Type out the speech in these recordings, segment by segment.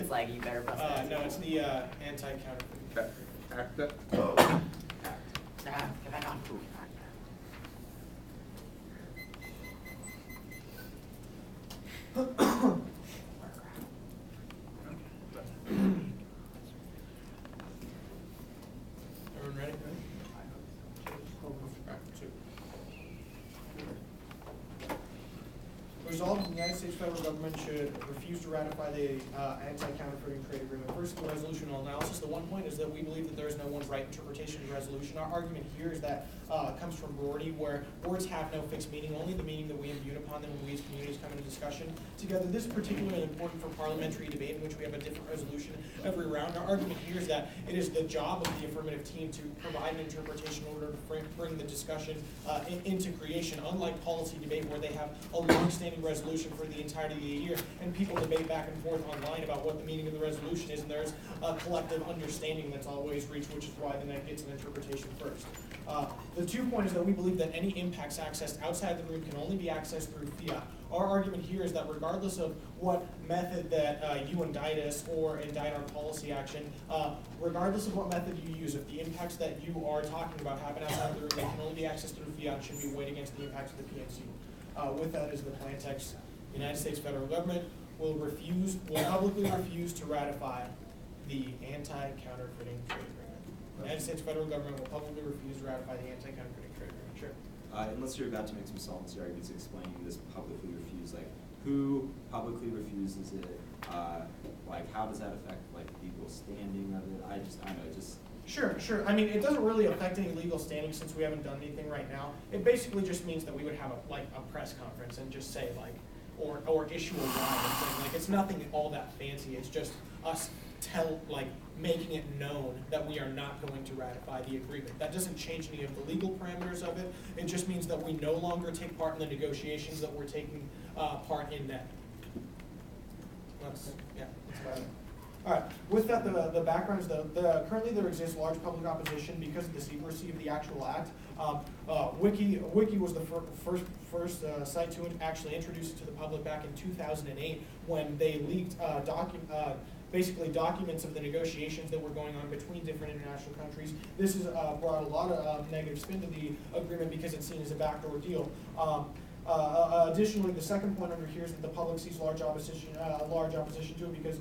it's like you better bust that. No, it's the Anti-Counterfeiting Act. Get back on. Everyone ready? Resolved, the United States federal government should refuse to ratify the Anti-Counterfeiting Trade Agreement. First, the resolutional analysis. The one point is that we believe that there is no one right interpretation of the resolution. Our argument here is that comes from Rorty, where words have no fixed meaning, only the meaning that we imbue upon them when we as communities come into discussion together. This is particularly important for parliamentary debate in which we have a different resolution every round. Our argument here is that it is the job of the affirmative team to provide an interpretation in order to bring the discussion into creation, unlike policy debate where they have a long-standing resolution for the entirety of the year, and people debate back and forth online about what the meaning of the resolution is, and there's a collective understanding that's always reached, which is why the net gets an interpretation first. The 2 point is that we believe that any impacts accessed outside the room can only be accessed through fiat. Our argument here is that regardless of what method that you indict us or indict our policy action, regardless of what method you use, if the impacts that you are talking about happen outside of the room, they can only be accessed through fiat and should be weighed against the impacts of the PNC. With that is the plan text. The United States federal government will publicly refuse to ratify the Anti-Counterfeiting Trade Agreement. The United States federal government will publicly refuse to ratify the Anti-Counterfeiting Trade Agreement. Sure. Unless you're about to make some solvency arguments explaining this publicly refuse, like who publicly refuses it, like how does that affect like legal standing of it? I don't know, just. Sure. I mean, it doesn't really affect any legal standing since we haven't done anything right now. It basically just means that we would have a press conference and just say like, or issue a line and saying like, it's nothing all that fancy. It's just us making it known that we are not going to ratify the agreement. That doesn't change any of the legal parameters of it. It just means that we no longer take part in the negotiations that we're taking part in now. That's about it. All right. With that, the background is currently there exists large public opposition because of the secrecy of the actual act. Wiki was the first site to actually introduce it to the public back in 2008 when they leaked basically documents of the negotiations that were going on between different international countries. This has brought a lot of negative spin to the agreement because it's seen as a backdoor deal. Additionally, the second point under here is that the public sees large opposition to it because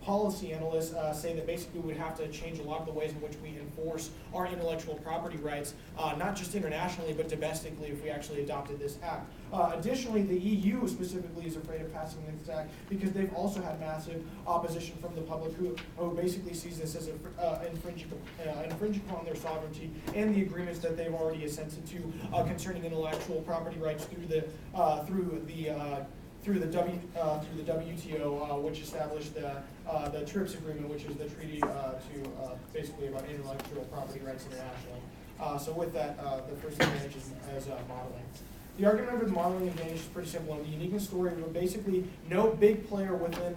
policy analysts say that basically we would have to change a lot of the ways in which we enforce our intellectual property rights, not just internationally, but domestically if we actually adopted this act. Additionally, the EU specifically is afraid of passing this act because they've also had massive opposition from the public who basically sees this as infringing upon their sovereignty and the agreements that they've already assented to concerning intellectual property rights through the WTO, which established the TRIPS agreement, which is the treaty basically about intellectual property rights internationally. So with that, the first advantage is modeling. The argument for the modeling advantage is pretty simple. In the uniqueness story, basically no big player within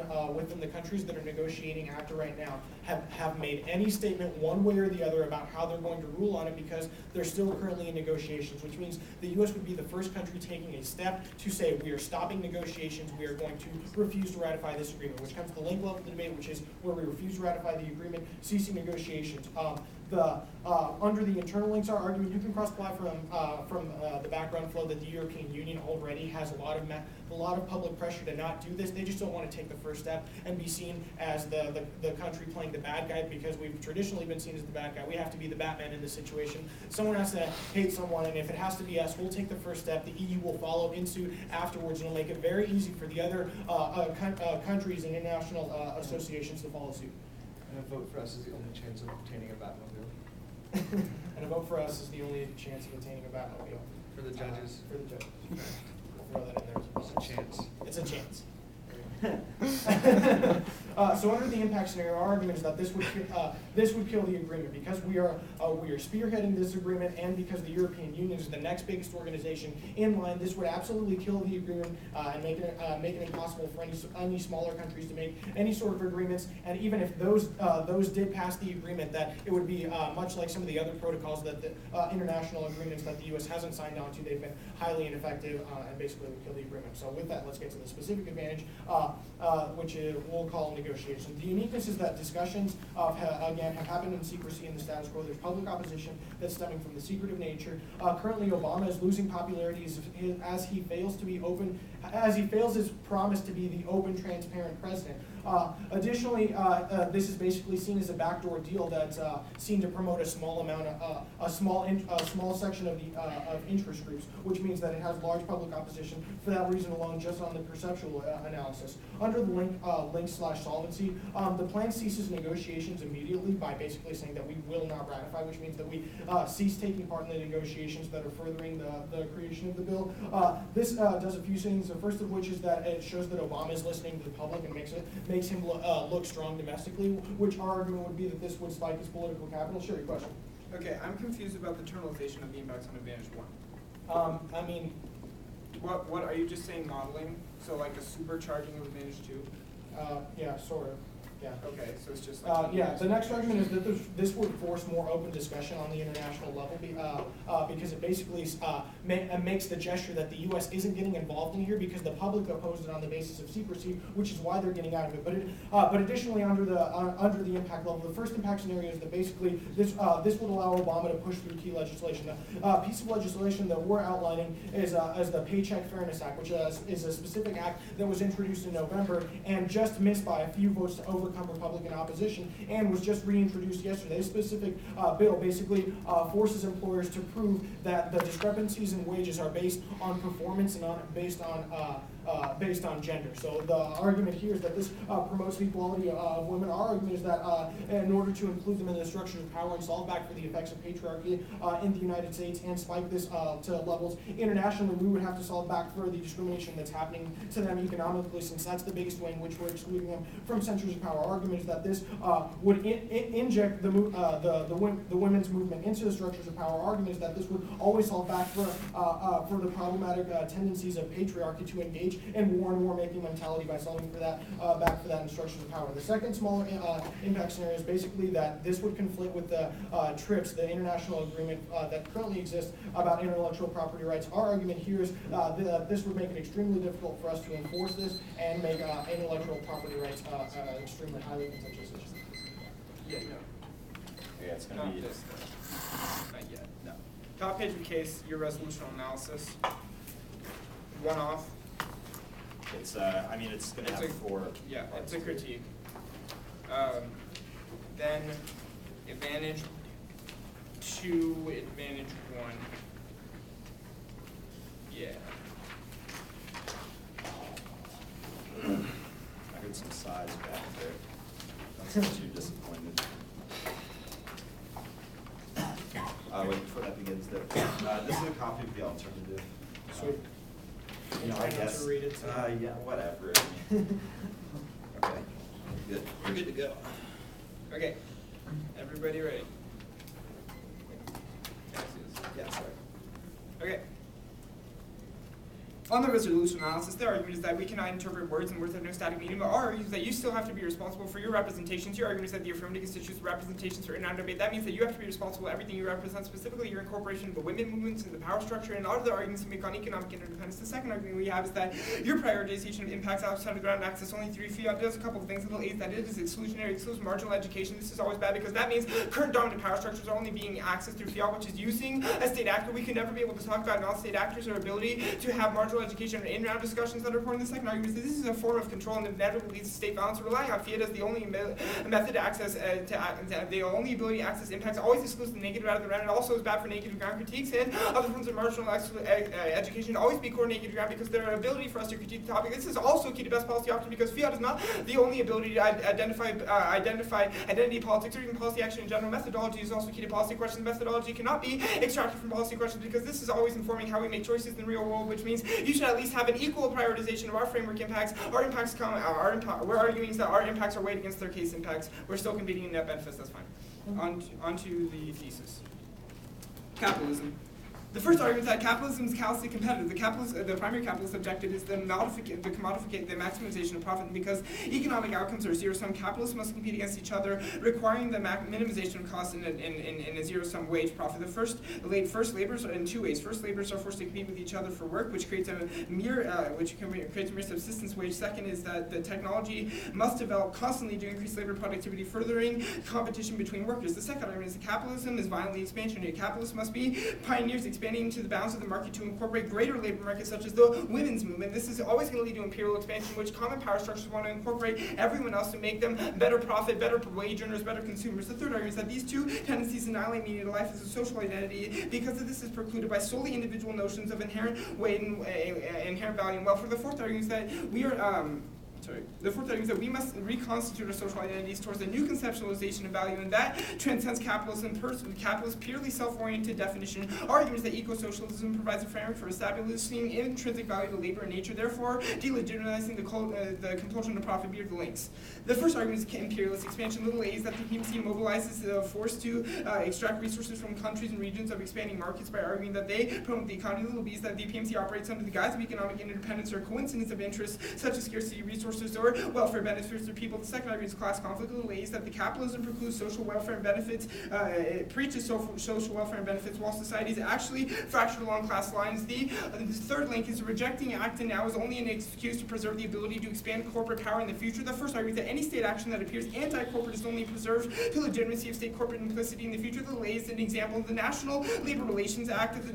the countries that are negotiating ACTA right now have made any statement one way or the other about how they're going to rule on it because they're still currently in negotiations, which means the U.S. would be the first country taking a step to say we are stopping negotiations, we are going to refuse to ratify this agreement, which comes to the link level of the debate, which is where we refuse to ratify the agreement, ceasing negotiations. Under the internal links, our argument, you can cross-apply from the background flow that the European Union already has a lot of public pressure to not do this. They just don't want to take the first step and be seen as the country playing the bad guy because we've traditionally been seen as the bad guy. We have to be the Batman in this situation. Someone has to hate someone, and if it has to be us, we'll take the first step. The EU will follow in suit afterwards, and it'll make it very easy for the other countries and international associations to follow suit. And a vote for us is the only chance of obtaining a Batmobile. And a vote for us is the only chance of attaining a Batmobile. For the judges. For the judges. We'll throw that in there. It's a chance. It's a chance. So under the impact scenario, our argument is that this would kill the agreement because we are spearheading this agreement, and because the European Union is the next biggest organization in line. This would absolutely kill the agreement and make it impossible for any smaller countries to make any sort of agreements. And even if those did pass the agreement, that it would be much like some of the other protocols that the international agreements that the U.S. hasn't signed on to. They've been highly ineffective and basically would kill the agreement. So with that, let's get to the specific advantage, which we'll call negotiations. The uniqueness is that discussions again have happened in secrecy in the status quo. There's public opposition that's stemming from the secretive nature. Currently, Obama is losing popularity as he fails to be open, as he fails his promise to be the open, transparent president. Additionally, this is basically seen as a backdoor deal that's seen to promote a small amount of a small section of the of interest groups, which means that it has large public opposition for that reason alone, just on the perceptual analysis. Under the link/solvency, the plan ceases negotiations immediately by basically saying that we will not ratify, which means that we cease taking part in the negotiations that are furthering the creation of the bill. This does a few things. The first of which is that it shows that Obama is listening to the public and makes him look strong domestically, which our argument would be that this would spike his political capital. Sure, your question. Okay, I'm confused about the internalization of the impacts on Advantage 1. I mean, What are you just saying modeling? So like a supercharging of Advantage 2? yeah, sort of. Yeah. Okay, so it's just like Yeah, the next argument is that this would force more open discussion on the international level because it basically makes the gesture that the U.S. isn't getting involved in here because the public opposed it on the basis of secrecy, which is why they're getting out of it. But additionally, under the impact level, the first impact scenario is that basically this would allow Obama to push through key legislation. The piece of legislation that we're outlining is the Paycheck Fairness Act, which is a specific act that was introduced in November and just missed by a few votes to overcome Republican opposition and was just reintroduced yesterday. This specific bill basically forces employers to prove that the discrepancies in wages are based on performance and based on gender. So the argument here is that this promotes the equality of women. Our argument is that in order to include them in the structures of power and solve back for the effects of patriarchy in the United States and spike this to levels internationally, we would have to solve back for the discrimination that's happening to them economically, since that's the biggest way in which we're excluding them from centers of power. Our argument is that this would inject the women's movement into the structures of power. Our argument is that this would always solve back for the problematic tendencies of patriarchy to engage in war and war-making mentality by solving for that back for that in structures of power. The second smaller impact scenario is basically that this would conflict with the TRIPS, the international agreement that currently exists about intellectual property rights. Our argument here is that this would make it extremely difficult for us to enforce this and make intellectual property rights extremely highly contentious issues. Yeah, no. Yeah, it's gonna Not be. this. Not yet. No. Top page of case, your resolutional analysis. One off. It's I mean it's gonna have four. Yeah, parts it's a to it. critique. Then Advantage 2, Advantage 1. Yeah. I heard some sighs back there. That's too disappointed. Wait, before that begins, this is a copy of the alternative. Sweet. You know, I Try not guess. to read it, so. Yeah, whatever. I mean, okay, good. We're good to go. Okay. Everybody ready? Yeah, sorry. Okay. On the resolution analysis, their argument is that we cannot interpret words and words have no static meaning, but our argument is that you still have to be responsible for your representations. Your argument is that the affirmative constitutes representations are in our debate. That means that you have to be responsible for everything you represent, specifically your incorporation of the women movements and the power structure, and all of the arguments you make on economic interdependence. The second argument we have is that your prioritization of impacts outside of ground access only 3 fiat does a couple of things. Little eight, that it is exclusionary, excludes marginal education. This is always bad because that means current dominant power structures are only being accessed through fiat, which is using a state actor. We can never be able to talk about non-state actors or ability to have marginal education or in-round discussions that are important. The second argument is that this is a form of control and inevitably leads to state violence. Relying on fiat as the only method to access, the only ability to access impacts always excludes the negative out of the round. It also is bad for negative ground critiques, and other forms of marginal education always be core negative ground because their ability for us to critique the topic. This is also key to best policy option because fiat is not the only ability to identify identity politics or even policy action in general. Methodology is also key to policy questions. Methodology cannot be extracted from policy questions because this is always informing how we make choices in the real world, which means you should at least have an equal prioritization of our framework impacts. We're arguing that our impacts are weighed against their case impacts. We're still competing in net benefits, that's fine. On to the thesis. Capitalism. The first argument is that capitalism is callously competitive. The primary capitalist objective is the maximization of profit. And because economic outcomes are zero-sum, capitalists must compete against each other, requiring the minimization of costs in a zero-sum wage profit. First laborers are in two ways. First, laborers are forced to compete with each other for work, which creates a mere subsistence wage. Second is that the technology must develop constantly to increase labor productivity, furthering competition between workers. The second argument is that capitalism is violently expansionary. Capitalists must be pioneers expanding into the bounds of the market to incorporate greater labor markets such as the women's movement. This is always going to lead to imperial expansion, in which common power structures want to incorporate everyone else to make them better profit, better wage earners, better consumers. The third argument is that these two tendencies annihilate meaning to life as a social identity because of this is precluded by solely individual notions of inherent weight and inherent value and wealth. For the fourth argument is that the fourth argument is that we must reconstitute our social identities towards a new conceptualization of value, and that transcends capitalism. Capitalist purely self-oriented definition argues that eco-socialism provides a framework for establishing intrinsic value to labor and nature, therefore delegitimizing the compulsion to profit via the links. The first argument is imperialist expansion. Little a is that the PMC mobilizes the force to extract resources from countries and regions of expanding markets by arguing that they promote the economy. Little b is that the PMC operates under the guise of economic interdependence or coincidence of interests such as scarcity of resources or welfare benefits for people. The second argument is class conflict. Little a is that the capitalism precludes social welfare and benefits, it preaches social welfare and benefits while society is actually fractured along class lines. The third link is rejecting ACTA now is only an excuse to preserve the ability to expand corporate power in the future. The first argument is that any state action that appears anti-corporate is only preserved the legitimacy of state corporate implicity in the future. The A is an example of the National Labor Relations Act of the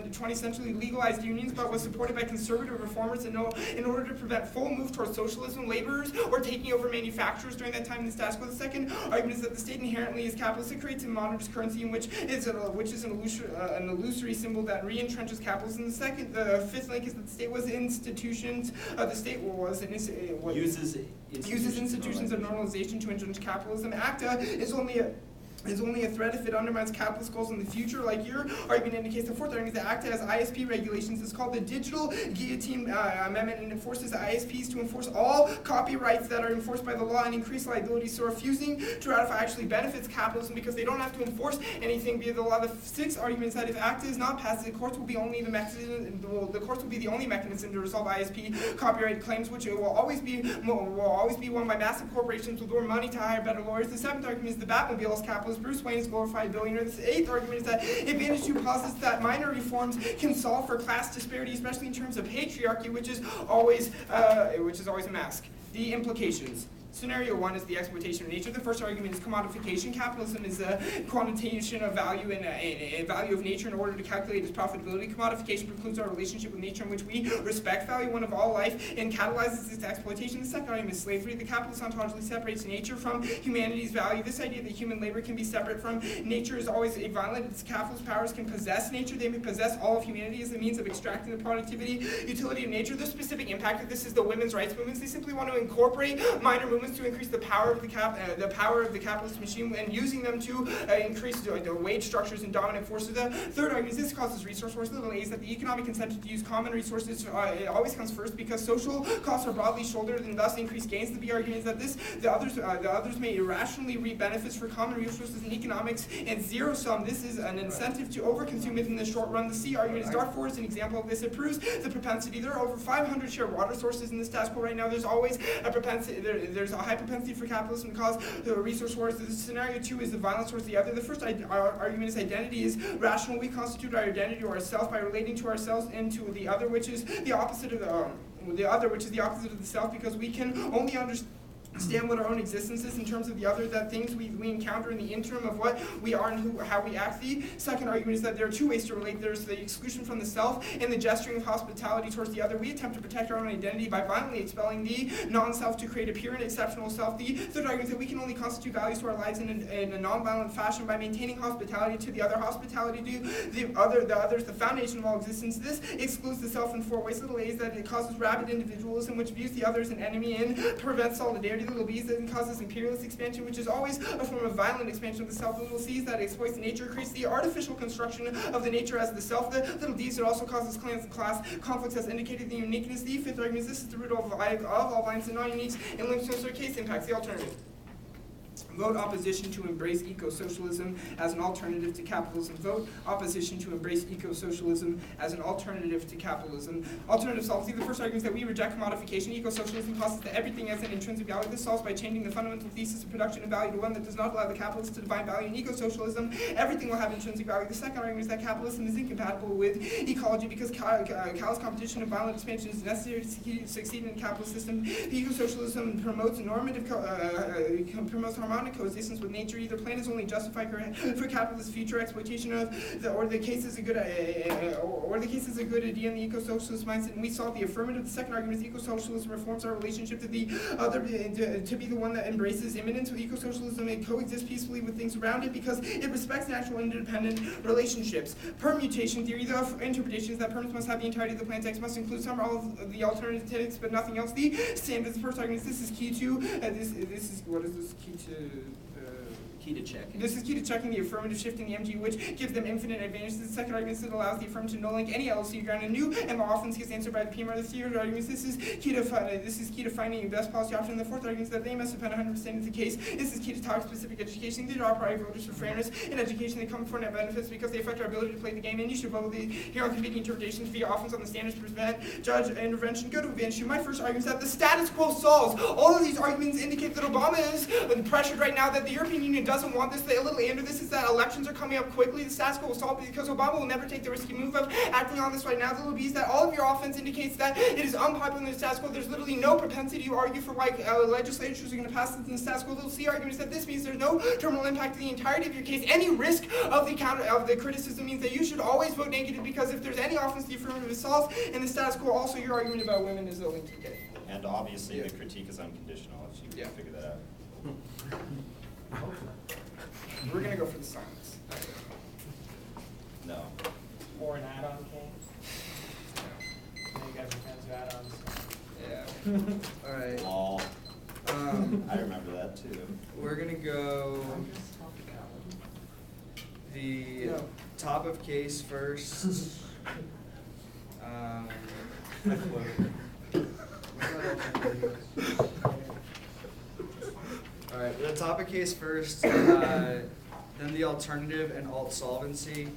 20th century legalized unions, but was supported by conservative reformers in order to prevent full move towards socialism, laborers, or taking over manufacturers during that time in the status quo. The second argument is that the state inherently is capitalist. It creates a monetary currency in which is an illusory symbol that re-entrenches capitalism. The fifth link is that the state was institutions. Uses institutions of normalization to entrench capitalism. ACTA is only a threat if it undermines capitalist goals in the future. Like your argument indicates, the fourth argument is that ACTA has ISP regulations. It's called the Digital Guillotine Amendment, and it forces ISPs to enforce all copyrights that are enforced by the law and increase liability. So refusing to ratify actually benefits capitalism because they don't have to enforce anything via the law. The sixth argument is that if ACTA is not passed, the courts will be the only mechanism to resolve ISP copyright claims, which will always be won by massive corporations with more money to hire better lawyers. The seventh argument is the Batmobile is capitalist. Bruce Wayne is glorified billionaire. The eighth argument is that Advantage 2 posits that minor reforms can solve for class disparity, especially in terms of patriarchy, which is always a mask. The implications. Scenario one is the exploitation of nature. The first argument is commodification. Capitalism is a quantitation of value and a value of nature in order to calculate its profitability. Commodification precludes our relationship with nature in which we respect value, one of all life, and catalyzes its exploitation. The second argument is slavery. The capitalist ontologically separates nature from humanity's value. This idea that human labor can be separate from nature is always violent. Its capitalist powers can possess nature. They may possess all of humanity as a means of extracting the productivity, utility of nature. The specific impact of this is the women's rights movements. They simply want to incorporate minor movements to increase the power of the capitalist machine and using them to increase the wage structures and dominant forces. The third argument is this causes resource wars. The delay is that the economic incentive to use common resources it always comes first because social costs are broadly shouldered and thus increase gains. The B argument is that the others may irrationally reap benefits for common resources in economics and zero sum. This is an incentive to overconsume it in the short run. The C argument is Darfur is an example of this. It proves the propensity. There are over 500 shared water sources in this task force right now. There's always a propensity. There's a high propensity for capitalism to cause resource wars. The scenario two is the violence towards the other. The first argument is identity is rational. We constitute our identity or ourself by relating to ourselves and to the other, which is the opposite of the self, because we can only understand what our own existence is in terms of the other, that things we encounter in the interim of what we are and how we act. The second argument is that there are two ways to relate. There's the exclusion from the self and the gesturing of hospitality towards the other. We attempt to protect our own identity by violently expelling the non-self to create a pure and exceptional self. The third argument is that we can only constitute values to our lives in a non-violent fashion by maintaining hospitality to the other. Hospitality to the others, the foundation of all existence. This excludes the self in four ways. Little a is that it causes rabid individualism, which views the other as an enemy and prevents solidarity. Little b is that it causes imperialist expansion, which is always a form of violent expansion of the self. Little c is that it exploits nature, creates the artificial construction of the nature as the self. The little d is it also causes class conflicts as indicated. The uniqueness. The fifth argument is this is the root of all violence and non-uniques and links to their case impacts. The alternative. Vote opposition to embrace eco-socialism as an alternative to capitalism. Vote opposition to embrace eco-socialism as an alternative to capitalism. Alternative solvency. The first argument is that we reject commodification. Eco-socialism posits that everything has an intrinsic value. This solves by changing the fundamental thesis of production and value to one that does not allow the capitalist to define value. In eco-socialism, everything will have intrinsic value. The second argument is that capitalism is incompatible with ecology because callous competition and violent expansion is necessary to succeed in a capitalist system. Eco-socialism promotes promotes harmonic coexistence with nature. Either plan is only justified for capitalist future exploitation of, or the case is a good idea in the eco-socialist mindset. And we saw the affirmative. The second argument is eco-socialism reforms our relationship to the other, to be the one that embraces immanence. With eco-socialism, it coexists peacefully with things around it because it respects natural interdependent relationships. Permutation theory. The interpretation is that permits must have the entirety of the plan text, must include some or all of the alternatives, but nothing else. The standard. The first argument is this is key to this is what is this key to? Key to checking. This is key to checking the affirmative shift in the MG, which gives them infinite advantages. The second argument is that allows the affirmative to no link any LLC ground and new and more often gets answered by the PMR. The third argument is this is key to finding the best policy option. And the fourth argument is that they must depend 100% of the case. This is key to topic-specific education. These are priority voters for fairness in education. They come for net benefits because they affect our ability to play the game. And you should vote here on competing interpretations via offense on the standards to prevent judge intervention. Go to advance you. My first argument is that the status quo solves. All of these arguments indicate that Obama is pressured right now, that the European Union doesn't want this. A little under this is that elections are coming up quickly. The status quo will solve it because Obama will never take the risky move of acting on this right now. The little B is that all of your offense indicates that it is unpopular in the status quo. There's literally no propensity to argue for why legislatures are going to pass this in the status quo. Little C argument is that this means there's no terminal impact to the entirety of your case. Any risk of the criticism means that you should always vote negative because if there's any offense, the affirmative is solved. In the status quo, also your argument about women is a link to gay. And obviously the critique is unconditional if you can figure that out. We're going to go for the silence. No. Or an add-on case. You guys are fans of add-ons. Yeah. All right. Lol. I remember that too. We're gonna go the top of case first. My quote. All right, the top of case first, then the alternative and alt solvency,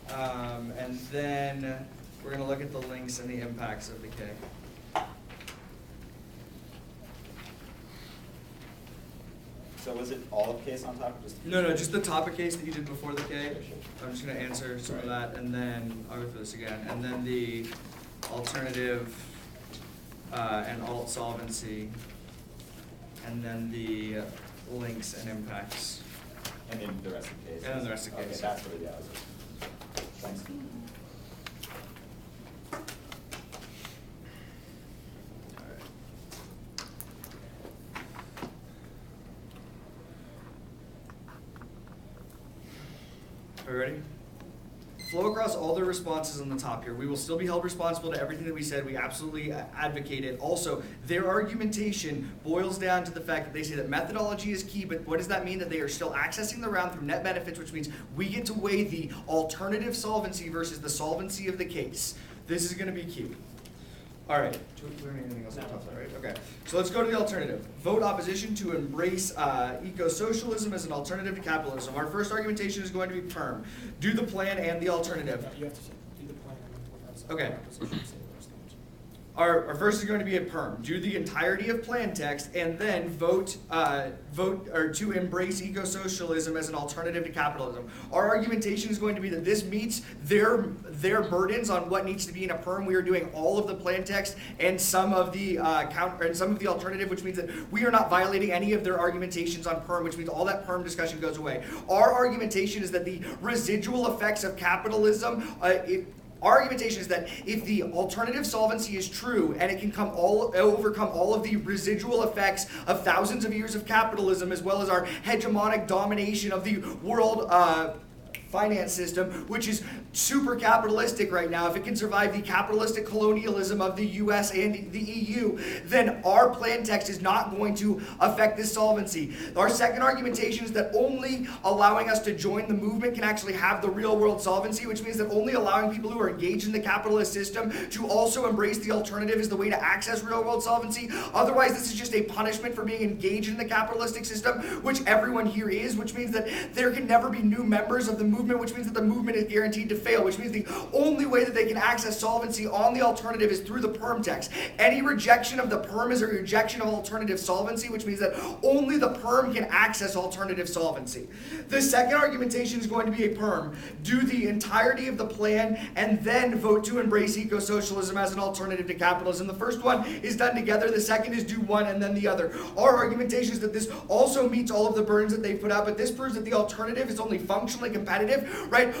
and then we're going to look at the links and the impacts of the K. So was it all of case on top or just? No, just the top of case that you did before the K. I'm just going to answer some of that, and then I'll go through this again, and then the alternative and alt solvency. And then the links and impacts. And then the rest of the case. And then the rest of the case. Okay, that's what it was. Thanks. All right. Are you ready? Flow across all the responses on the top here. We will still be held responsible to everything that we said. We absolutely advocate it. Also, their argumentation boils down to the fact that they say that methodology is key, but what does that mean? That they are still accessing the round through net benefits, which means we get to weigh the alternative solvency versus the solvency of the case. This is going to be key. All right. Do we learn anything else on top of that, right? Okay. So let's go to the alternative. Vote opposition to embrace eco-socialism as an alternative to capitalism. Our first argumentation is going to be PERM. Do the plan and the alternative. No, you have to say, do the plan. Okay. Our first is going to be a PERM. Do the entirety of plan text and then vote to embrace eco-socialism as an alternative to capitalism. Our argumentation is going to be that this meets their burdens on what needs to be in a PERM. We are doing all of the plan text and some of the alternative, which means that we are not violating any of their argumentations on PERM, which means all that PERM discussion goes away. Our argumentation is that the residual effects of capitalism. Our argumentation is that if the alternative solvency is true and it can overcome all of the residual effects of thousands of years of capitalism as well as our hegemonic domination of the world finance system, which is super capitalistic right now, if it can survive the capitalistic colonialism of the US and the EU, then our plan text is not going to affect this solvency. Our second argumentation is that only allowing us to join the movement can actually have the real world solvency, which means that only allowing people who are engaged in the capitalist system to also embrace the alternative is the way to access real world solvency. Otherwise, this is just a punishment for being engaged in the capitalistic system, which everyone here is, which means that there can never be new members of the movement, which means that the movement is guaranteed to fail, which means the only way that they can access solvency on the alternative is through the perm text. Any rejection of the perm is a rejection of alternative solvency, which means that only the perm can access alternative solvency. The second argumentation is going to be a perm. Do the entirety of the plan and then vote to embrace eco-socialism as an alternative to capitalism. The first one is done together. The second is do one and then the other. Our argumentation is that this also meets all of the burdens that they put out, but this proves that the alternative is only functionally competitive, right?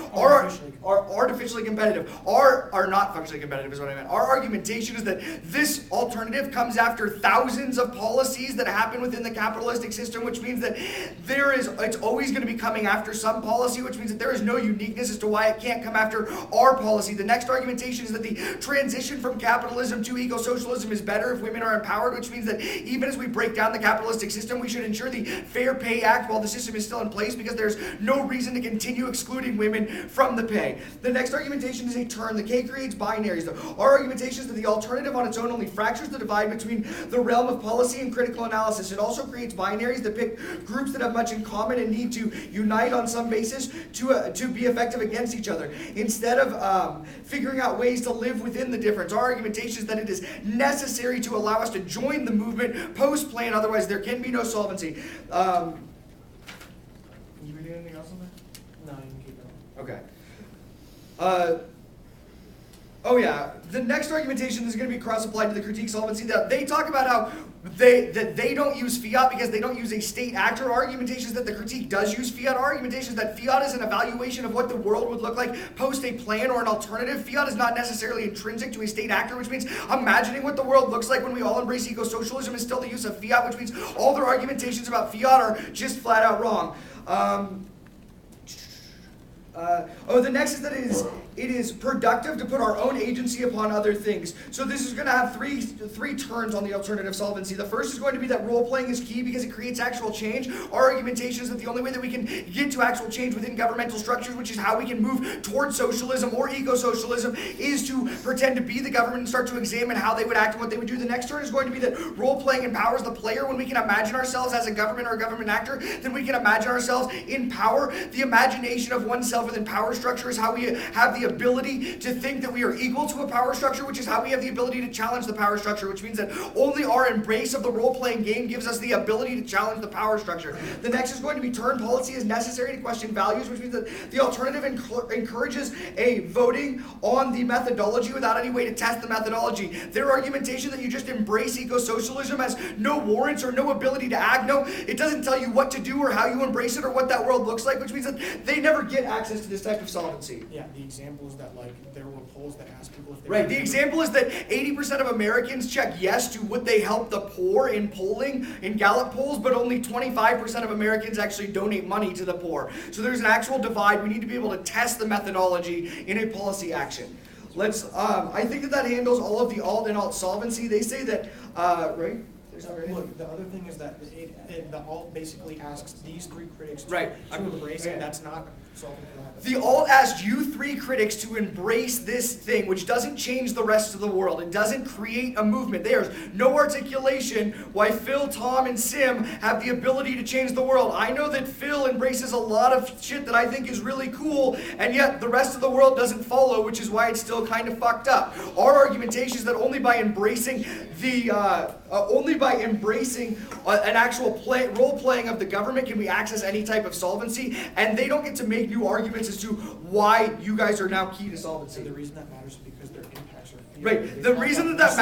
Artificially competitive. Are not functionally competitive is what I meant. Our argumentation is that this alternative comes after thousands of policies that happen within the capitalistic system, which means that it's always going to be coming after some policy, which means that there is no uniqueness as to why it can't come after our policy. The next argumentation is that the transition from capitalism to eco-socialism is better if women are empowered, which means that even as we break down the capitalistic system, we should ensure the Fair Pay Act while the system is still in place, because there's no reason to continue excluding women from the pay. The next argumentation is a turn. The K creates binaries. Our argumentation is that the alternative on its own only fractures the divide between the realm of policy and critical analysis. It also creates binaries that pick groups that have much in common and need to unite on some basis to be effective against each other. Instead of figuring out ways to live within the difference, our argumentation is that it is necessary to allow us to join the movement post-plan, otherwise there can be no solvency. You read anything else on that? No, you can keep going. Okay. Oh yeah, the next argumentation is going to be cross-applied to the critique solvency. That they talk about how they don't use fiat because they don't use a state actor. Our argumentation is that the critique does use fiat. Our argumentation is that fiat is an evaluation of what the world would look like post a plan or an alternative. Fiat is not necessarily intrinsic to a state actor, which means imagining what the world looks like when we all embrace eco-socialism is still the use of fiat, which means all their argumentations about fiat are just flat out wrong. The next is that it is productive to put our own agency upon other things. So this is going to have three turns on the alternative solvency. The first is going to be that role-playing is key because it creates actual change. Our argumentation is that the only way that we can get to actual change within governmental structures, which is how we can move towards socialism or eco-socialism, is to pretend to be the government and start to examine how they would act and what they would do. The next turn is going to be that role-playing empowers the player. When we can imagine ourselves as a government or a government actor, then we can imagine ourselves in power. The imagination of oneself within power structure is how we have the ability to think that we are equal to a power structure, which is how we have the ability to challenge the power structure, which means that only our embrace of the role-playing game gives us the ability to challenge the power structure. The next is going to be turn policy is necessary to question values, which means that the alternative encourages a voting on the methodology without any way to test the methodology. Their argumentation that you just embrace eco-socialism has no warrants or no ability to act. No, it doesn't tell you what to do or how you embrace it or what that world looks like, which means that they never get access to this type of solvency. Yeah, the example is that there were polls that asked people if they Right, the example is that 80% of Americans check yes to would they help the poor in polling, in Gallup polls, but only 25% of Americans actually donate money to the poor. So there's an actual divide. We need to be able to test the methodology in a policy action. I think that handles all of the alt and alt solvency. They say that, right? Look, the other thing is that the alt basically asks these three critics to Right. embrace it. That's not solving the The alt asked you three critics to embrace this thing, which doesn't change the rest of the world. It doesn't create a movement. There's no articulation why Phil, Tom, and Sim have the ability to change the world. I know that Phil embraces a lot of shit that I think is really cool, and yet the rest of the world doesn't follow, which is why it's still kind of fucked up. Our argumentation is that only by embracing an actual role-playing of the government can we access any type of solvency, and they don't get to make new arguments as to why you guys are now key to solvency. And the reason that matters is because their impacts are Right. The reason that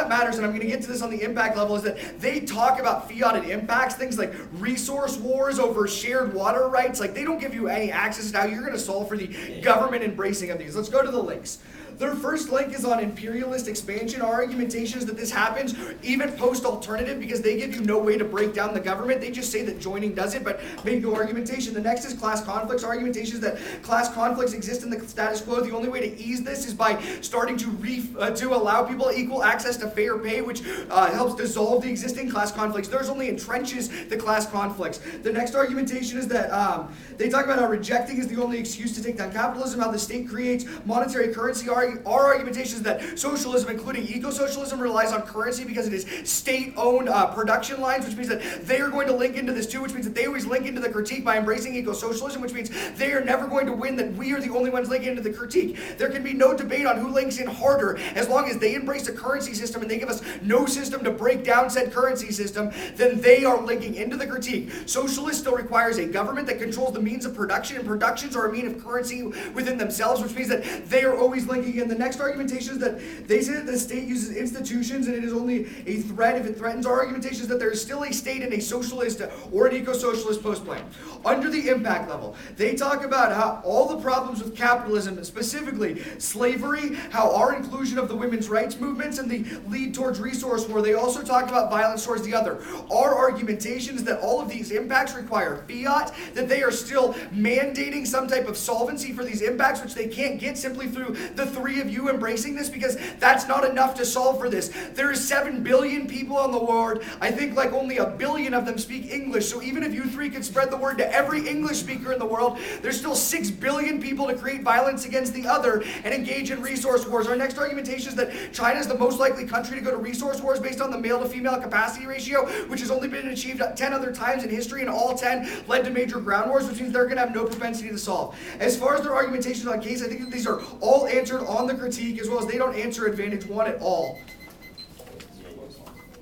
matters, and I'm going to get to this on the impact level, is that they talk about fiat impacts, things like resource wars over shared water rights. Like, they don't give you any access to how you're going to solve for the government embracing of these. Let's go to the links. their first link is on imperialist expansion. Our argumentation is that this happens even post-alternative because they give you no way to break down the government. They just say that joining does it, but make no argumentation. The next is class conflicts. Our argumentation is that class conflicts exist in the status quo. The only way to ease this is by starting to allow people equal access to fair pay, which helps dissolve the existing class conflicts. Theirs only entrenches the class conflicts. The next argumentation is that they talk about how rejecting is the only excuse to take down capitalism, how the state creates monetary currency. Our argumentation is that socialism, including eco-socialism, relies on currency because it is state-owned production lines, which means that they are going to link into this too, which means that they always link into the critique by embracing eco-socialism, which means they are never going to win, that we are the only ones linking into the critique. There can be no debate on who links in harder. As long as they embrace a currency system and they give us no system to break down said currency system, then they are linking into the critique. Socialist still requires a government that controls the means of production, and productions are a mean of currency within themselves, which means that they are always linking in. The next argumentation is that they say that the state uses institutions and it is only a threat if it threatens. Our argumentation is that there is still a state in a socialist or an eco-socialist post-plan. Under the impact level, they talk about how all the problems with capitalism, specifically slavery, how our inclusion of the women's rights movements and the lead towards resource war. They also talk about violence towards the other. Our argumentation is that all of these impacts require fiat, that they are still mandating some type of solvency for these impacts, which they can't get simply through the three of you embracing this, because that's not enough to solve for this. There is 7 billion people on the world. I think like only 1 billion of them speak English. So even if you three could spread the word to every English speaker in the world, there's still 6 billion people to create violence against the other and engage in resource wars. Our next argumentation is that China is the most likely country to go to resource wars based on the male to female capacity ratio, which has only been achieved 10 other times in history, and all 10 led to major ground wars, which means they're going to have no propensity to solve. As far as their argumentations on case, I think that these are all answered on the critique, as well as they don't answer advantage 1 at all.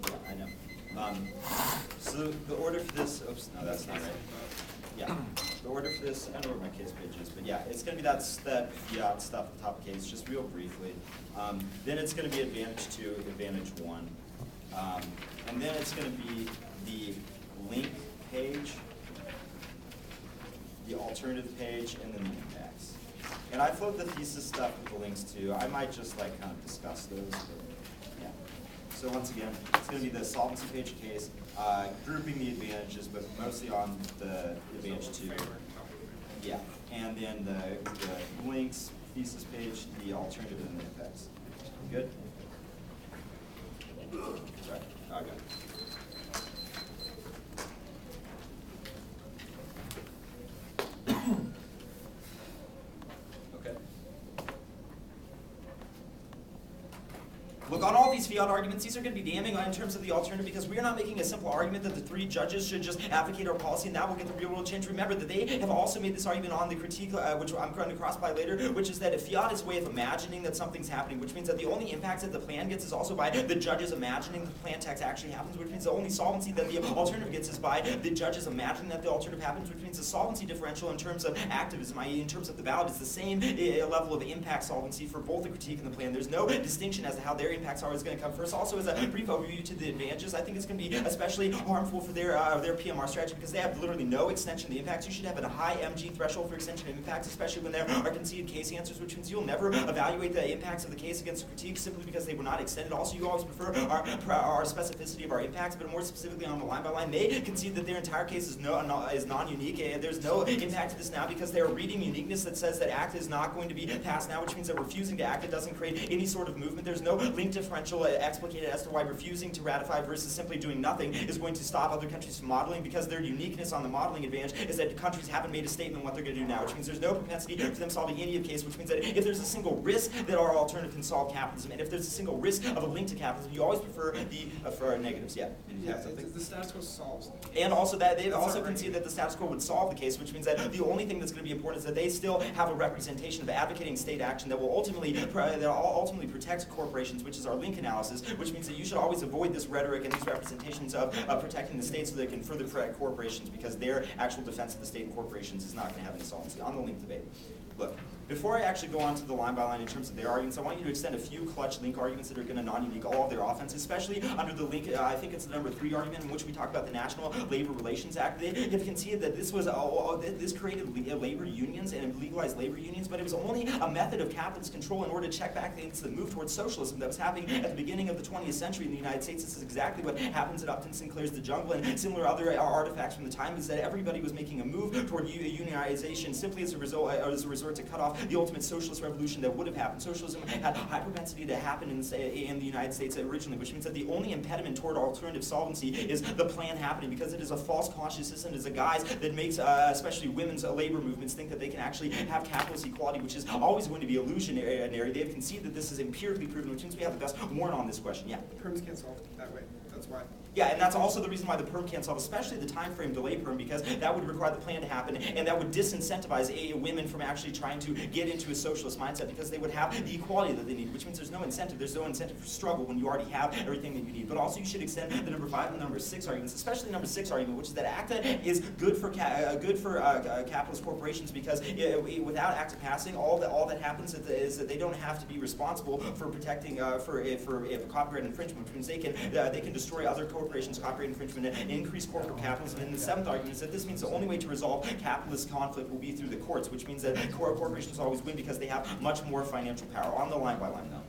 Yeah, I know. So the order for this, oops, no, that's not right. Yeah, the order for this, I don't know where my case page is, but yeah, it's going to be that fiat stuff at the top of the case, just real briefly. Then it's going to be advantage 2, advantage 1. And then it's going to be the link page, the alternative page, and then the index. And I float the thesis stuff with the links too. I might just like kind of discuss those, but yeah. So once again, it's going to be the solvency page case, grouping the advantages, but mostly on the advantage 2. Yeah, and then the links, thesis page, the alternative, and the effects. Good? Sorry. Okay. Okay. Look, on all these fiat arguments, these are going to be damning in terms of the alternative, because we are not making a simple argument that the 3 judges should just advocate our policy and that will get the real world change. Remember that they have also made this argument on the critique, which I'm going to cross by later, which is that if fiat is a way of imagining that something's happening, which means that the only impacts that the plan gets is also by the judges imagining the plan text actually happens, which means the only solvency that the alternative gets is by the judges imagining that the alternative happens, which means the solvency differential in terms of activism, i.e. in terms of the ballot, is the same level of impact solvency for both the critique and the plan. There's no distinction as to how their impacts are going to come first. Also, as a brief overview to the advantages, I think it's going to be especially harmful for their PMR strategy because they have literally no extension of the impacts. You should have a high MG threshold for extension of impacts, especially when there are conceded case answers, which means you'll never evaluate the impacts of the case against a critique simply because they were not extended. Also, you always prefer our specificity of our impacts, but more specifically on the line by line. They concede that their entire case is non-unique. There's no impact to this now because they are reading uniqueness that says that ACT is not going to be passed now, which means that refusing to act, it doesn't create any sort of movement. There's no link differential explicated as to why refusing to ratify versus simply doing nothing is going to stop other countries from modeling, because their uniqueness on the modeling advantage is that countries haven't made a statement what they're going to do now, which means there's no propensity for them solving any of the case, which means that if there's a single risk that our alternative can solve capitalism, and if there's a single risk of a link to capitalism, you always prefer the for negatives. Yeah. Yeah, the status quo solves. And also that they've also conceded that the status quo would solve the case, which means that the only thing that's going to be important is that they still have a representation of advocating state action that will ultimately protect corporations, which is our link analysis, which means that you should always avoid this rhetoric and these representations of protecting the state so they can further protect corporations, because their actual defense of the state and corporations is not going to have any solvency. On the link debate, look. Before I actually go on to the line by line in terms of their arguments, I want you to extend a few clutch link arguments that are going to non-unique all of their offense, especially under the link, I think it's the number 3 argument in which we talk about the National Labor Relations Act. They have conceded that this was this created labor unions and legalized labor unions, but it was only a method of capitalist control in order to check back against the move towards socialism that was happening at the beginning of the 20th century in the United States. This is exactly what happens at Upton Sinclair's The Jungle and similar other artifacts from the time, is that everybody was making a move toward unionization simply as a resort to cut off the ultimate socialist revolution that would have happened. Socialism had a high propensity to happen in the United States originally, which means that the only impediment toward alternative solvency is the plan happening, because it is a false consciousness and is a guise that makes especially women's labor movements think that they can actually have capitalist equality, which is always going to be illusionary. They have conceded that this is empirically proven, which means we have the best warrant on this question. Yeah. Perms can't solve it that way. That's why. Yeah, and that's also the reason why the perm can't solve, especially the time frame delay perm, because that would require the plan to happen, and that would disincentivize women from actually trying to get into a socialist mindset, because they would have the equality that they need, which means there's no incentive. There's no incentive for struggle when you already have everything that you need. But also you should extend the number 5 and the number 6 arguments, especially the number 6 argument, which is that ACTA is good for capitalist corporations, because without ACTA passing, all that happens is that they don't have to be responsible for protecting for copyright infringement, which means they can destroy other corporations' copyright infringement and increase corporate capitalism. And the 7th argument is that this means the only way to resolve capitalist conflict will be through the courts, which means that corporations always win because they have much more financial power. On the line by line now.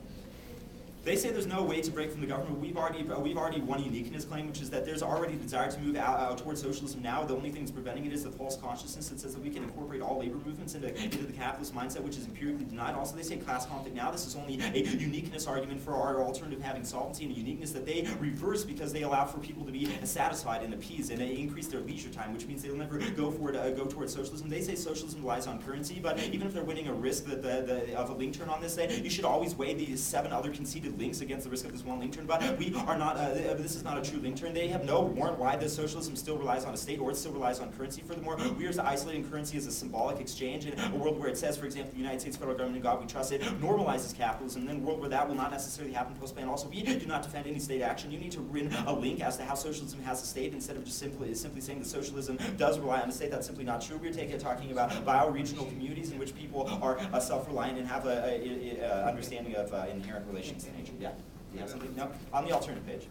They say there's no way to break from the government. We've already one uniqueness claim, which is that there's already a desire to move out towards socialism now. The only thing that's preventing it is the false consciousness that says that we can incorporate all labor movements into the capitalist mindset, which is empirically denied. Also, they say class conflict now. This is only a uniqueness argument for our alternative having solvency, and a uniqueness that they reverse because they allow for people to be satisfied and appeased, and they increase their leisure time, which means they'll never go towards socialism. They say socialism relies on currency, but even if they're winning a risk of a link turn on this, you should always weigh these 7 other conceded links against the risk of this one link turn. But we are not. This is not a true link turn. They have no warrant why this socialism still relies on a state, or it still relies on currency. Furthermore, we are isolating currency as a symbolic exchange in a world where it says, for example, the United States federal government, in God we trust, it normalizes capitalism. And then a world where that will not necessarily happen post-plan. Also, we do not defend any state action. You need to win a link as to how socialism has a state, instead of just simply saying that socialism does rely on a state. That's simply not true. We're talking about bioregional communities in which people are self-reliant and have a understanding of inherent relations in nature. Yeah. You have something? No? On the alternative page.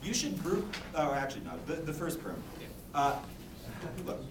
You should group, actually no, the first perm. Look,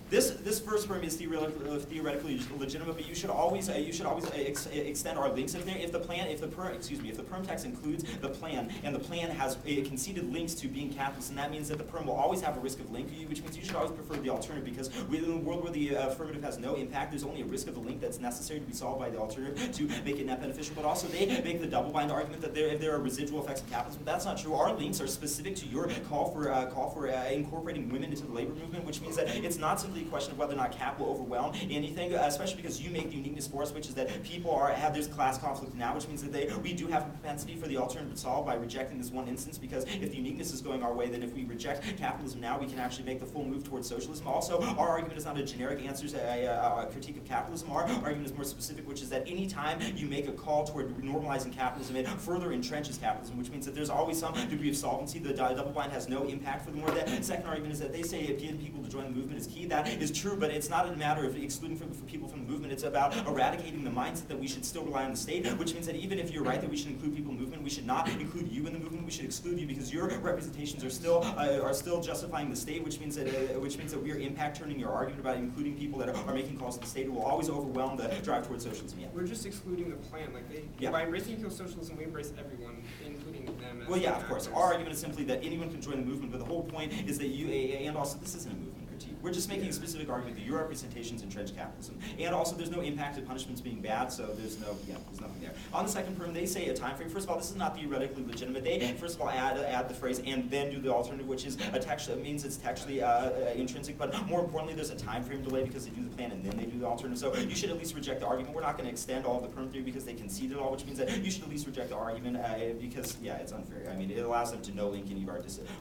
this first perm is theoretically legitimate, but you should always extend our links. If the perm text includes the plan, and the plan has conceded links to being capitalist, and that means that the perm will always have a risk of link, which means you should always prefer the alternative, because within a world where the affirmative has no impact, there's only a risk of the link that's necessary to be solved by the alternative to make it net beneficial. But also they make the double bind argument that there are residual effects of capitalism. But that's not true. Our links are specific to your call for incorporating women into the labor movement, which means that it's not simply a question of whether or not cap will overwhelm anything, especially because you make the uniqueness for us, which is that people have this class conflict now, which means that we do have a propensity for the alternative solved by rejecting this one instance, because if the uniqueness is going our way, then if we reject capitalism now, we can actually make the full move towards socialism. Also, our argument is not a generic answer to a critique of capitalism. Our argument is more specific, which is that any time you make a call toward normalizing capitalism, it further entrenches capitalism, which means that there's always some degree of solvency. The double bind has no impact. Furthermore, the second argument is that they say getting people to join the movement is key. That is true, but it's not a matter of excluding people from the movement. It's about eradicating the mindset that we should still rely on the state, which means that even if you're right that we should include people in the movement, we should not include you in the movement. We should exclude you because your representations are still justifying the state, which means that we are impact turning your argument about including people that are making calls to the state. It will always overwhelm the drive towards socialism. Yeah. We're just excluding the plan. By embracing eco-socialism, we embrace everyone, including them. Well, yeah, of course. Our argument is simply that anyone can join the movement, but the whole point is that and also this isn't a movement critique. We're just making a specific argument that your representations entrench capitalism. And also there's no impact of punishments being bad, so there's nothing there. On the second perm, they say a time frame. First of all, this is not theoretically legitimate. They first of all add the phrase and then do the alternative, which is means it's textually intrinsic, but more importantly, there's a time frame delay because they do the plan and then they do the alternative. So you should at least reject the argument. We're not going to extend all of the perm theory because they concede it all, which means that you should at least reject the argument because, yeah, it's unfair. I mean, it allows them to no link any of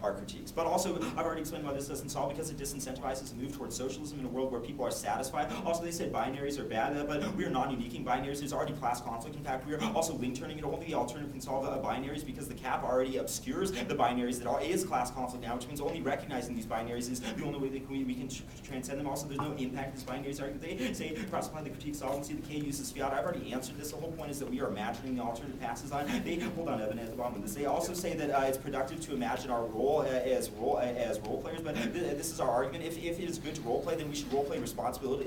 our critiques. But also, I've already explained why this doesn't solve, because it disincentivizes sacrifices and move towards socialism in a world where people are satisfied. Also, they said binaries are bad, but we are non-unique in binaries. There's already class conflict. In fact, we are also link turning it. Only the alternative can solve binaries because the cap already obscures the binaries. That is class conflict now, which means only recognizing these binaries is the only way that we can transcend them. Also, there's no impact to these binaries. They say cross-applying the critique solvency. The K uses fiat. I've already answered this. The whole point is that we are imagining the alternative passes on. They hold on, Evan, at the bottom of this. They also say that it's productive to imagine our role as role players, but this is our argument. If it is good to role play, then we should role play responsibly.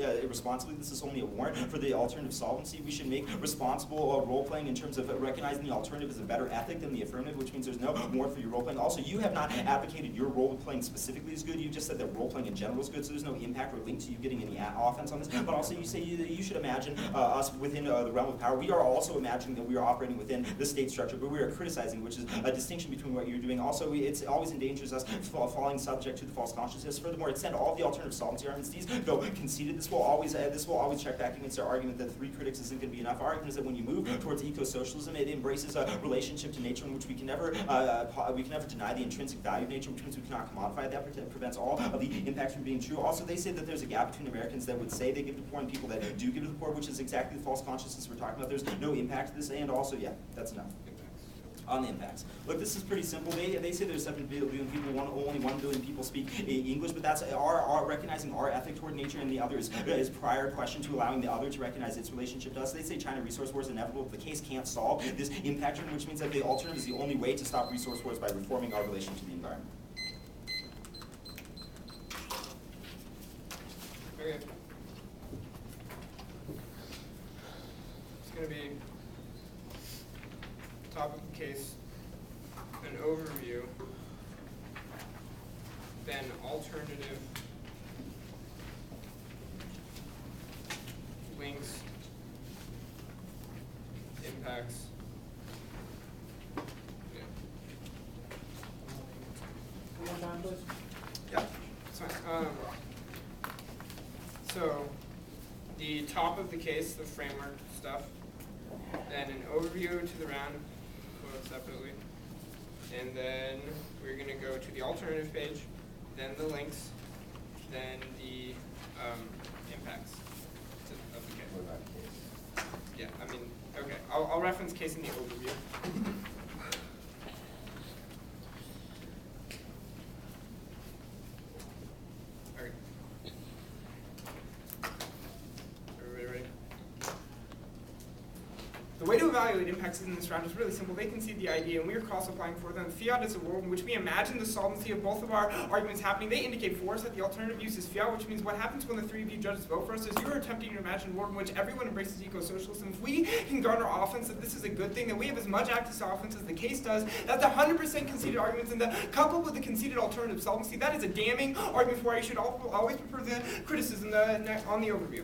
This is only a warrant for the alternative solvency. We should make responsible role playing in terms of recognizing the alternative as a better ethic than the affirmative, which means there's no warrant for your role playing. Also, you have not advocated your role playing specifically is good. You just said that role playing in general is good, so there's no impact or link to you getting any offense on this. But also, you say you should imagine us within the realm of power. We are also imagining that we are operating within the state structure, but we are criticizing, which is a distinction between what you're doing. Also, it's always endangers us falling subject to the false consciousness. Furthermore, it sent all of the alternative solvency arguments. These, though conceded, this will always check back against our argument that 3 critics isn't going to be enough. Our argument is that when you move towards eco-socialism, it embraces a relationship to nature in which we can never deny the intrinsic value of nature, which means we cannot commodify it. That prevents all of the impacts from being true. Also, they say that there's a gap between Americans that would say they give to the poor and people that do give to the poor, which is exactly the false consciousness we're talking about. There's no impact to this, and also, yeah, that's enough. On the impacts. Look, this is pretty simple. They say there's 7 billion people, only 1 billion people speak English, but that's our recognizing our ethic toward nature, and the other is prior question to allowing the other to recognize its relationship to us. They say China resource wars is inevitable if the case can't solve this impact, which means that the alternative is the only way to stop resource wars by reforming our relation to the environment. Okay. It's going to be top of the case, an overview, then alternative links, impacts. Yeah. One more time, please. Yeah, that's fine. So, the top of the case, the framework stuff, then an overview to the round, separately, and then we're going to go to the alternative page, then the links, then the impacts of the case. What about case? Yeah, I mean, okay, I'll reference case in the overview. Okay. Everybody ready? The way to evaluate impacts in this round is really simple. They concede the idea, and we are cross-applying for them. Fiat is a world in which we imagine the solvency of both of our arguments happening. They indicate for us that the alternative use is fiat, which means what happens when the 3 of you judges vote for us is you're attempting to imagine a world in which everyone embraces eco-socialism. If we can garner offense that this is a good thing, that we have as much access to offense as the case does, that's 100% conceded arguments, and coupled with the conceded alternative solvency, that is a damning argument for why you should always prefer the criticism on the overview.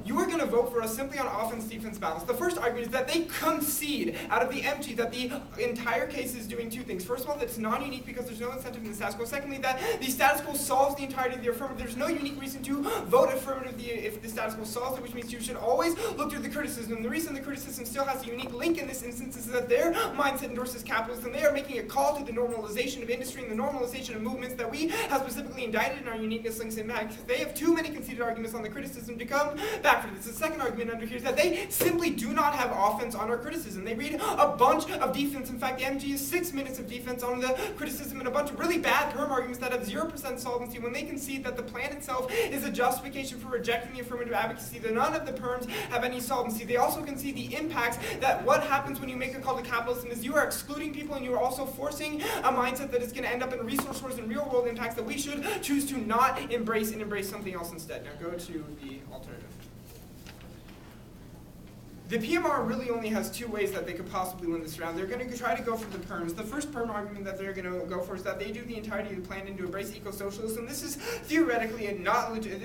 You are going to vote for us simply on offense-defense balance. The first argument is that they concede out of the empty that the entire case is doing 2 things. First of all, that it's non-unique because there's no incentive in the status quo. Secondly, that the status quo solves the entirety of the affirmative. There's no unique reason to vote affirmative if the status quo solves it, which means you should always look through the criticism. And the reason the criticism still has a unique link in this instance is that their mindset endorses capitalism. They are making a call to the normalization of industry and the normalization of movements that we have specifically indicted in our uniqueness links impact. They have too many conceded arguments on the criticism to come back for this. The second argument under here is that they simply do not have offense on our criticism. They read a bunch of defense. In fact, the MG is 6 minutes of defense on the criticism and a bunch of really bad perm arguments that have 0% solvency when they concede that the plan itself is a justification for rejecting the affirmative advocacy, that none of the perms have any solvency. They also concede the impacts that what happens when you make a call to capitalism is you are excluding people and you are also forcing a mindset that is going to end up in resource wars and real world impacts that we should choose to not embrace and embrace something else instead. Now go to the alternative. The PMR really only has 2 ways that they could possibly win this round. They're going to try to go for the perms. The first perm argument that they're going to go for is that they do the entirety of the plan to embrace eco-socialism. This is theoretically not legitimate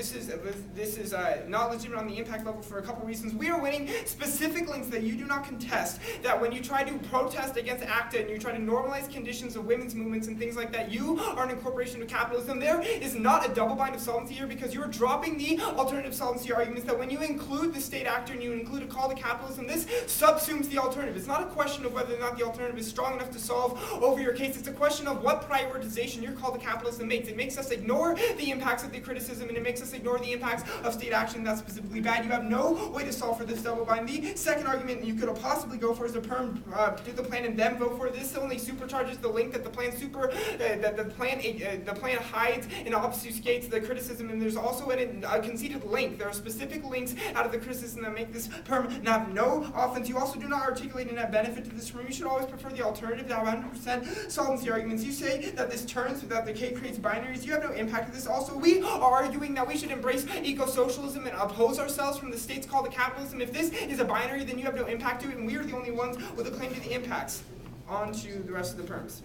on the impact level for a couple reasons. We are winning specific links that you do not contest, that when you try to protest against ACTA and you try to normalize conditions of women's movements and things like that, you are an incorporation of capitalism. There is not a double bind of solvency here because you're dropping the alternative solvency arguments that when you include the state actor and you include a call to capitalism, capitalism, this subsumes the alternative. It's not a question of whether or not the alternative is strong enough to solve over your case. It's a question of what prioritization your call to capitalism makes. It makes us ignore the impacts of the criticism, and it makes us ignore the impacts of state action that's specifically bad. You have no way to solve for this double bind. The second argument you could possibly go for is to do the plan and then vote for it. This only supercharges the link that the plan the plan hides and obfuscates the criticism, and there's also a conceded link. There are specific links out of the criticism that make this perm have no offense. You also do not articulate a net benefit to this perm. You should always prefer the alternative to 100% solvency arguments. You say that this turns, that the K creates binaries. You have no impact of this. Also, we are arguing that we should embrace eco-socialism and oppose ourselves from the state's call to capitalism. If this is a binary, then you have no impact to it, and we are the only ones with a claim to the impacts. On to the rest of the perms.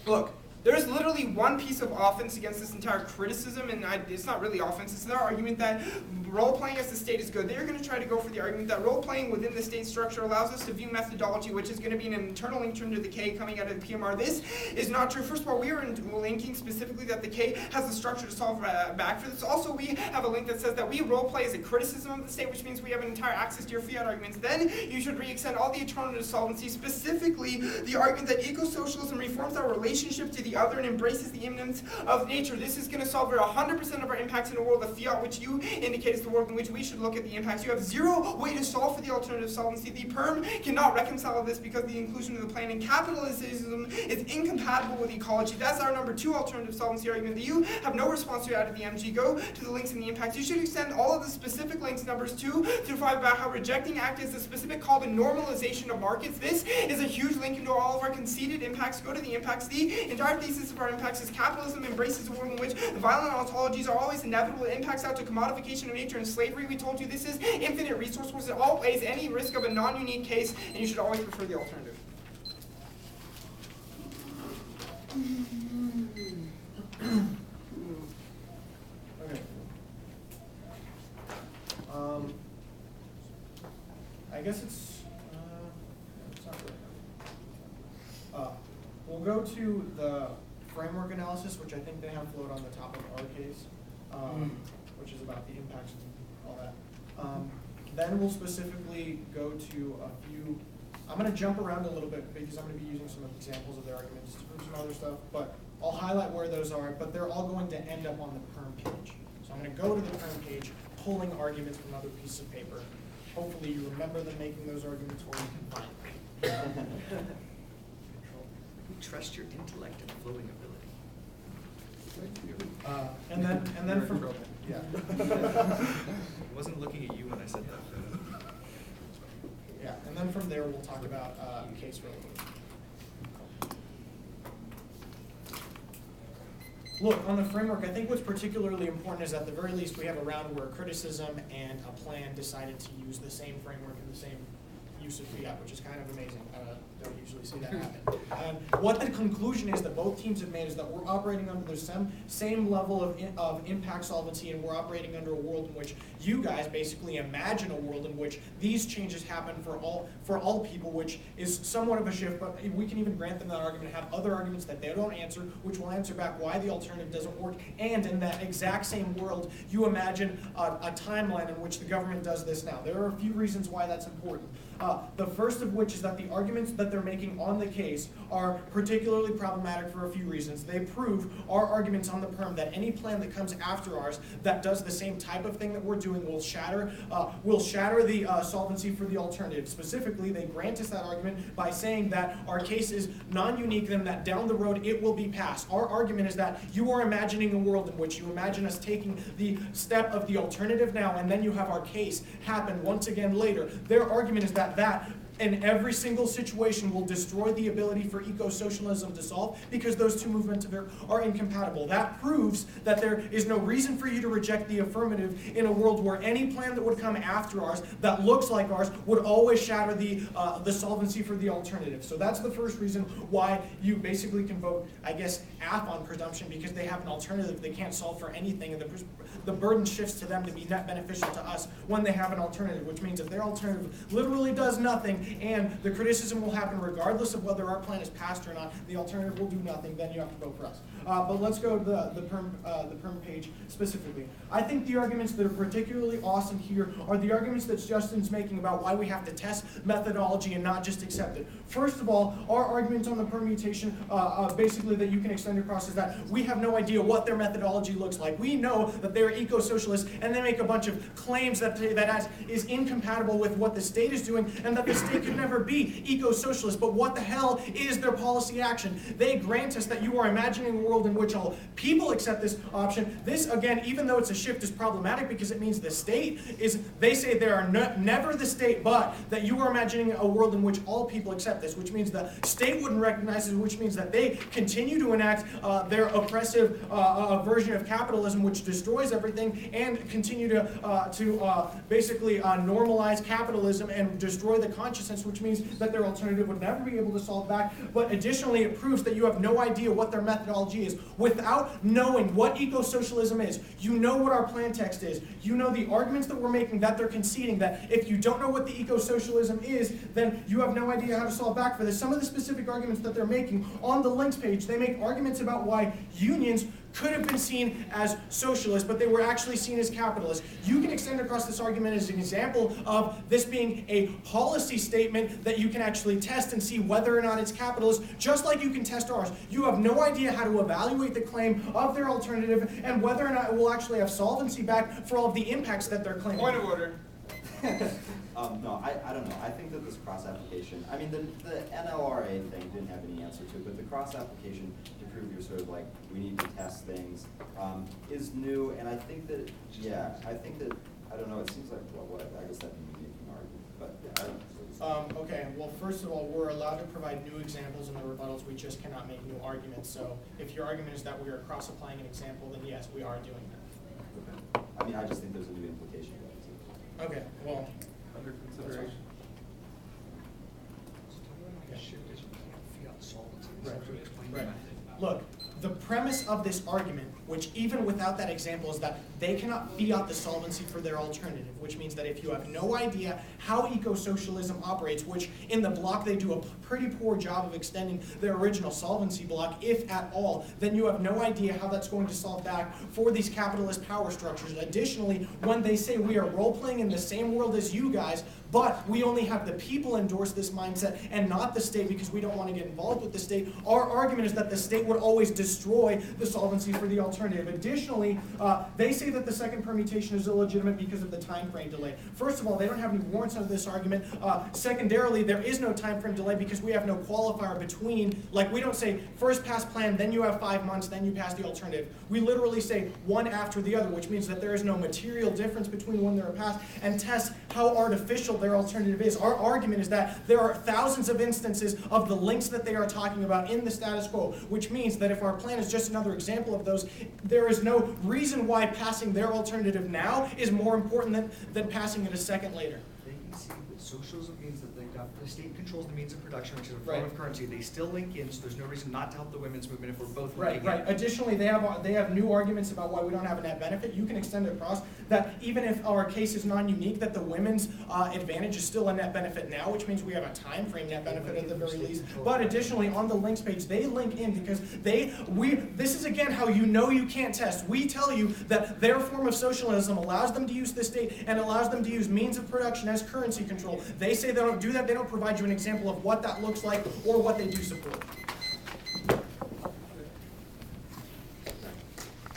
Look, there's literally one piece of offense against this entire criticism, and it's not really offense. It's their argument that role-playing as the state is good. They're going to try to go for the argument that role-playing within the state structure allows us to view methodology, which is going to be an internal link to the K coming out of the PMR. This is not true. First of all, we are linking specifically that the K has the structure to solve back for this. Also, we have a link that says that we role-play as a criticism of the state, which means we have an entire access to your fiat arguments. Then you should re-extend all the alternative solvency, specifically the argument that eco-socialism reforms our relationship to the other and embraces the immanence of nature. This is going to solve 100% of our impacts in a world of fiat, which you indicate is the world in which we should look at the impacts. You have zero way to solve for the alternative solvency. The perm cannot reconcile this because the inclusion of the plan in capitalism is incompatible with ecology. That's our number 2 alternative solvency argument that you have no response to out of the MG. Go to the links in the impacts. You should extend all of the specific links, numbers 2 through 5, about how rejecting act is a specific call to normalization of markets. This is a huge link into all of our conceded impacts. Go to the impacts. The entire thesis of our impacts is capitalism embraces a world in which violent ontologies are always inevitable. It impacts out to commodification of nature and slavery. We told you this is infinite resource wars. There's always any risk of a non-unique case, and you should always prefer the alternative. Okay. I guess it's not really. We'll go to the framework analysis, which I think they have floated on the top of our case, which is about the impacts and all that. Then we'll specifically go to a few. I'm going to jump around a little bit because I'm going to be using some examples of their arguments to prove some other stuff, but I'll highlight where those are, but they're all going to end up on the perm page. So I'm going to go to the perm page, pulling arguments from other pieces of paper. Hopefully you remember them making those arguments, or you can find them. We trust your intellect and flowing ability. And then from yeah. I wasn't looking at you when I said that. Yeah, and then from there we'll talk about case resolution. Look, on the framework, I think what's particularly important is at the very least we have a round where criticism and a plan decided to use the same framework and the same use of fiat, which is kind of amazing. Don't usually see that happen. What the conclusion is that both teams have made is that we're operating under the same level of impact solvency, and we're operating under a world in which you guys basically imagine a world in which these changes happen for all people, which is somewhat of a shift, but we can even grant them that argument and have other arguments that they don't answer, which will answer back why the alternative doesn't work. And in that exact same world, you imagine a timeline in which the government does this now. There are a few reasons why that's important. The first of which is that the arguments that they're making on the case are particularly problematic for a few reasons. They prove our arguments on the perm that any plan that comes after ours that does the same type of thing that we're doing will shatter the solvency for the alternative. Specifically, they grant us that argument by saying that our case is non-unique and that down the road it will be passed. Our argument is that you are imagining a world in which you imagine us taking the step of the alternative now, and then you have our case happen once again later. Their argument is that in every single situation will destroy the ability for eco-socialism to solve because those two movements are incompatible. That proves that there is no reason for you to reject the affirmative in a world where any plan that would come after ours that looks like ours would always shatter the solvency for the alternative. So that's the first reason why you basically can vote, I guess, app on presumption, because they have an alternative they can't solve for anything, and the burden shifts to them to be net beneficial to us when they have an alternative, which means if their alternative literally does nothing, and the criticism will happen regardless of whether our plan is passed or not. The alternative will do nothing, then you have to vote for us. But let's go to the perm page specifically. I think the arguments that are particularly awesome here are the arguments that Justin's making about why we have to test methodology and not just accept it. First of all, our argument on the permutation, basically that you can extend across, is that we have no idea what their methodology looks like. We know that they're eco-socialists and they make a bunch of claims that is incompatible with what the state is doing, and that the state could never be eco-socialist. But what the hell is their policy action? They grant us that you are imagining a world in which all people accept this option. This, again, even though it's a shift, is problematic because it means the state is, they say they are never the state, but that you are imagining a world in which all people accept this, which means the state wouldn't recognize it, which means that they continue to enact their oppressive version of capitalism, which destroys everything, and continue to basically normalize capitalism and destroy the consciousness, which means that their alternative would never be able to solve back. But additionally, it proves that you have no idea what their methodology is. Without knowing what eco-socialism is, you know what our plan text is. You know the arguments that we're making, that they're conceding, that if you don't know what the eco-socialism is, then you have no idea how to solve back for this. Some of the specific arguments that they're making on the links page, they make arguments about why unions could have been seen as socialist, but they were actually seen as capitalist. You can extend across this argument as an example of this being a policy statement that you can actually test and see whether or not it's capitalist, just like you can test ours. You have no idea how to evaluate the claim of their alternative and whether or not it will actually have solvency back for all of the impacts that they're claiming. Point of order. No, I don't know. I think that this cross-application, I mean, the NLRA thing didn't have any answer to it, but the cross-application to prove you're sort of like, we need to test things, is new, and I think that, yeah, I don't know, it seems like, well, what, I guess that'd be making an argument, but yeah, I don't know. Okay, well, first of all, we're allowed to provide new examples in the rebuttals. We just cannot make new arguments. So if your argument is that we are cross-applying an example, then yes, we are doing that. Okay. I mean, I just think there's a new implication. Okay, well. Under consideration. Right. Look, the premise of this argument, which even without that example, is that they cannot fiat the solvency for their alternative, which means that if you have no idea how eco-socialism operates, which in the block they do a pretty poor job of extending their original solvency block, if at all, then you have no idea how that's going to solve back for these capitalist power structures. Additionally, when they say we are role-playing in the same world as you guys, but we only have the people endorse this mindset and not the state because we don't want to get involved with the state, our argument is that the state would always destroy the solvency for the alternative. Additionally, they say that the second permutation is illegitimate because of the time frame delay. First of all, they don't have any warrants under this argument. Secondarily, there is no time frame delay because we have no qualifier between, like we don't say first pass plan, then you have 5 months, then you pass the alternative. We literally say one after the other, which means that there is no material difference between when they're passed, and test how artificial their alternative is. Our argument is that there are thousands of instances of the links that they are talking about in the status quo, which means that if our plan is just another example of those, there is no reason why passing their alternative now is more important than passing it a second later. They can see that socialism means that the state controls the means of production, which is a form Right. of currency. They still link in, so there's no reason not to help the women's movement if we're both Right, linking right. in. Additionally, they have new arguments about why we don't have a net benefit. You can extend it across that even if our case is non-unique, that the women's advantage is still a net benefit now, which means we have a time frame net benefit at the very least. But additionally, on the links page, they link in because this is again how you know you can't test. We tell you that their form of socialism allows them to use the state and allows them to use means of production as currency control. They say they don't do that. They don't provide you an example of what that looks like or what they do support.